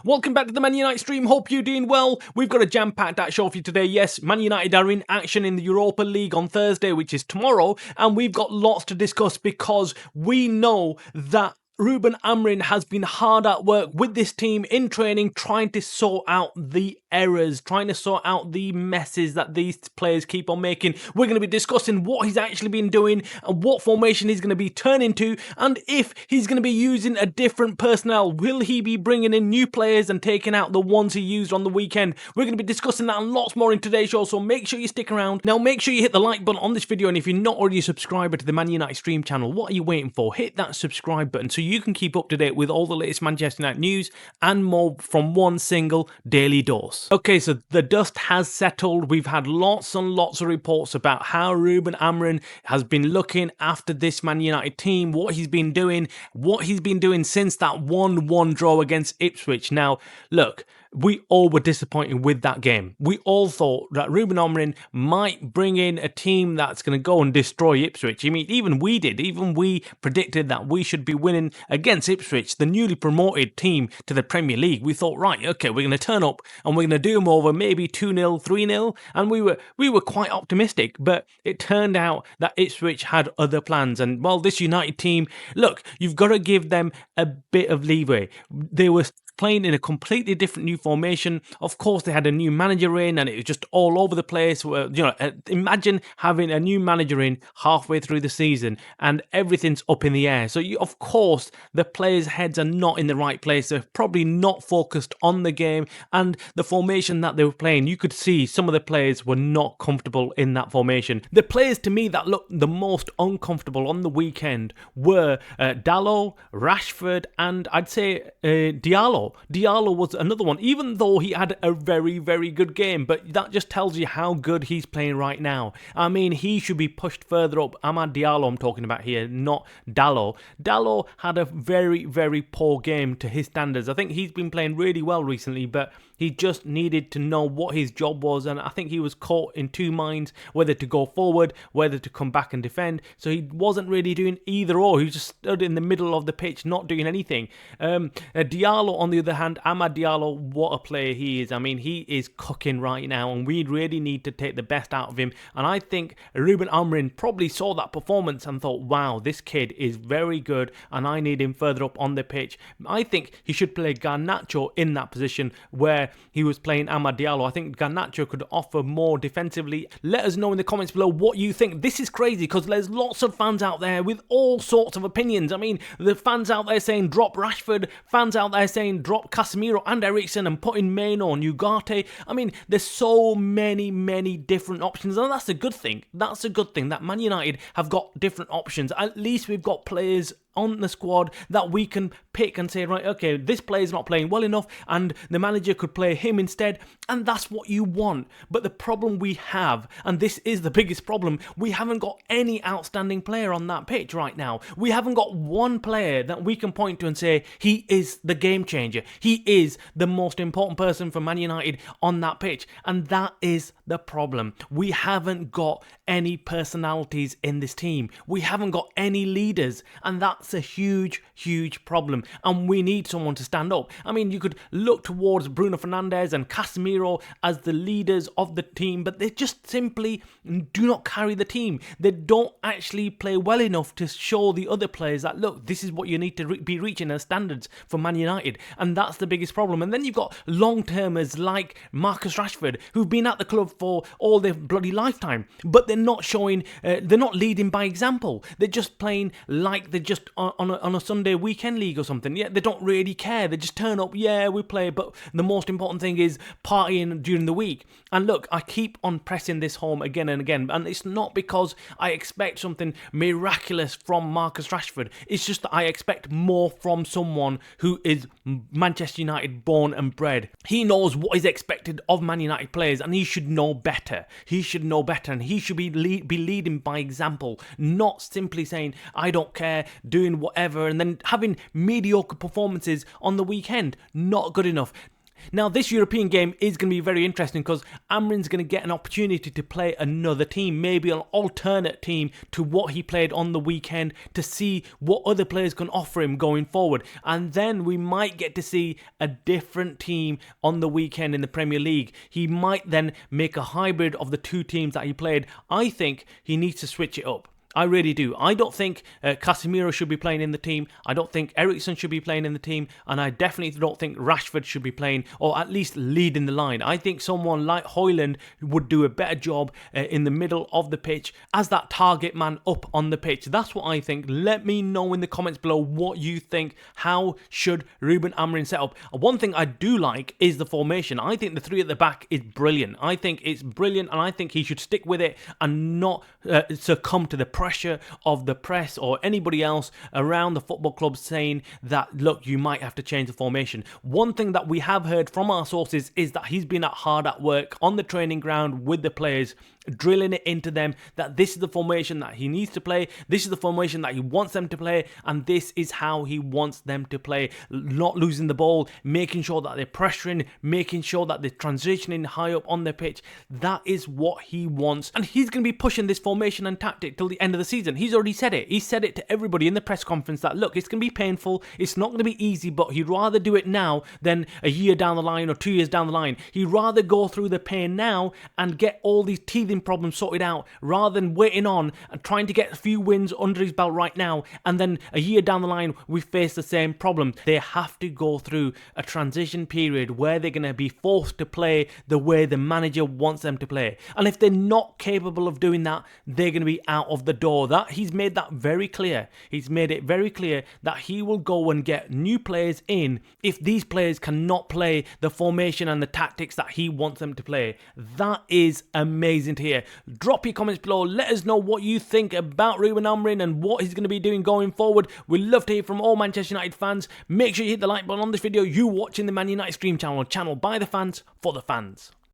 Welcome back to the Man United stream. Hope you're doing well. We've got a jam-packed show for you today. Yes, Man United are in action in the Europa League on Thursday, which is tomorrow, and we've got lots to discuss because we know that Ruben Amorim has been hard at work with this team in training, trying to sort out the errors, trying to sort out the messes that these players keep on making. We're going to be discussing what he's actually been doing and what formation he's going to be turning to, and if he's going to be using a different personnel. Will he be bringing in new players and taking out the ones he used on the weekend? We're going to be discussing that and lots more in today's show, so make sure you stick around. Now, make sure you hit the like button on this video, and if you're not already a subscriber to the Man United stream channel, what are you waiting for? Hit that subscribe button so you can keep up to date with all the latest Manchester United news and more from one single daily dose. Okay, so the dust has settled. We've had lots and lots of reports about how Ruben Amorim has been looking after this Man United team, what he's been doing since that 1-1 draw against Ipswich. Now, look, we all were disappointed with that game. We all thought that Ruben Amorim might bring in a team that's going to go and destroy Ipswich. I mean, even we did. Even we predicted that we should be winning against Ipswich, the newly promoted team to the Premier League. We thought, right, okay, we're going to turn up and we're going to do them over maybe 2-0, 3-0. And we were quite optimistic. But it turned out that Ipswich had other plans. And, well, this United team, look, you've got to give them a bit of leeway. They were playing in a completely different new formation. Of course, they had a new manager in and it was just all over the place. Imagine having a new manager in halfway through the season and everything's up in the air. So, of course, the players' heads are not in the right place. They're probably not focused on the game and the formation that they were playing. You could see some of the players were not comfortable in that formation. The players, to me, that looked the most uncomfortable on the weekend were Dalot, Rashford, and I'd say Diallo. Diallo was another one, even though he had a very, very good game. But that just tells you how good he's playing right now. I mean, he should be pushed further up. Amad Diallo I'm talking about here, not Dalot. Dalot had a very, very poor game to his standards. I think he's been playing really well recently, but he just needed to know what his job was, and I think he was caught in two minds, whether to go forward, whether to come back and defend. So he wasn't really doing either or. He just stood in the middle of the pitch, not doing anything. Diallo, on the other hand, Amad Diallo, what a player he is. I mean, he is cooking right now, and we really need to take the best out of him. And I think Ruben Amorim probably saw that performance and thought, wow, this kid is very good, and I need him further up on the pitch. I think he should play Garnacho in that position where he was playing Amad Diallo. I think Garnacho could offer more defensively. Let us know in the comments below what you think. This is crazy because there's lots of fans out there with all sorts of opinions. I mean, the fans out there saying drop Rashford, fans out there saying drop Casemiro and Eriksen and put in Main or Ugarte. I mean, there's so many different options, and that's a good thing. That's a good thing that Man United have got different options. At least we've got players on the squad that we can pick and say, right, okay, this player's not playing well enough and the manager could play him instead, and that's what you want. But the problem we have, and this is the biggest problem, we haven't got any outstanding player on that pitch right now. We haven't got one player that we can point to and say he is the game changer. He is the most important person for Man United on that pitch, and that is the problem. We haven't got any personalities in this team. We haven't got any leaders, and that's a huge problem, and we need someone to stand up. I mean, you could look towards Bruno Fernandes and Casemiro as the leaders of the team, but they just simply do not carry the team. They don't actually play well enough to show the other players that, look, this is what you need to be reaching as standards for Man United, and that's the biggest problem. And then you've got long-termers like Marcus Rashford, who've been at the club for all their bloody lifetime, but they're not showing, they're not leading by example. They're just playing like they're just on a Sunday weekend league or something. Yeah, they don't really care. They just turn up, yeah, we play, but the most important thing is partying during the week. And look, I keep on pressing this home again and again, and it's not because I expect something miraculous from Marcus Rashford. It's just that I expect more from someone who is Manchester United born and bred. He knows what is expected of Man United players, and he should know better. He should know better, and he should be leading by example, not simply saying, I don't care, doing whatever, and then having mediocre performances on the weekend. Not good enough. Now, this European game is going to be very interesting because Amorim's going to get an opportunity to play another team, maybe an alternate team to what he played on the weekend, to see what other players can offer him going forward. And then we might get to see a different team on the weekend in the Premier League. He might then make a hybrid of the two teams that he played. I think he needs to switch it up. I really do. I don't think Casemiro should be playing in the team. I don't think Eriksen should be playing in the team. And I definitely don't think Rashford should be playing, or at least leading the line. I think someone like Højlund would do a better job in the middle of the pitch as that target man up on the pitch. That's what I think. Let me know in the comments below what you think. How should Ruben Amorim set up? One thing I do like is the formation. I think the three at the back is brilliant. I think it's brilliant, and I think he should stick with it and not succumb to the pressure of the press or anybody else around the football club saying that, look, you might have to change the formation. One thing that we have heard from our sources is that he's been hard at work on the training ground with the players, drilling it into them that this is the formation that he needs to play, this is the formation that he wants them to play, and this is how he wants them to play. Not losing the ball, making sure that they're pressuring, making sure that they're transitioning high up on the pitch. That is what he wants, and he's going to be pushing this formation and tactic till the end of the season. He's already said it. He said it to everybody in the press conference that, look, it's going to be painful, it's not going to be easy, but he'd rather do it now than a year down the line or 2 years down the line. He'd rather go through the pain now and get all these teething problems sorted out rather than waiting on and trying to get a few wins under his belt right now, and then a year down the line we face the same problem. They have to go through a transition period where they're going to be forced to play the way the manager wants them to play, and if they're not capable of doing that, they're going to be out of the door. That he's made that very clear. He's made it very clear that he will go and get new players in if these players cannot play the formation and the tactics that he wants them to play. That is amazing to hear. Drop your comments below. Let us know what you think about Ruben Amorim and what he's going to be doing going forward. We'd love to hear from all Manchester United fans. Make sure you hit the like button on this video. You watching the Man United Stream channel by the fans for the fans.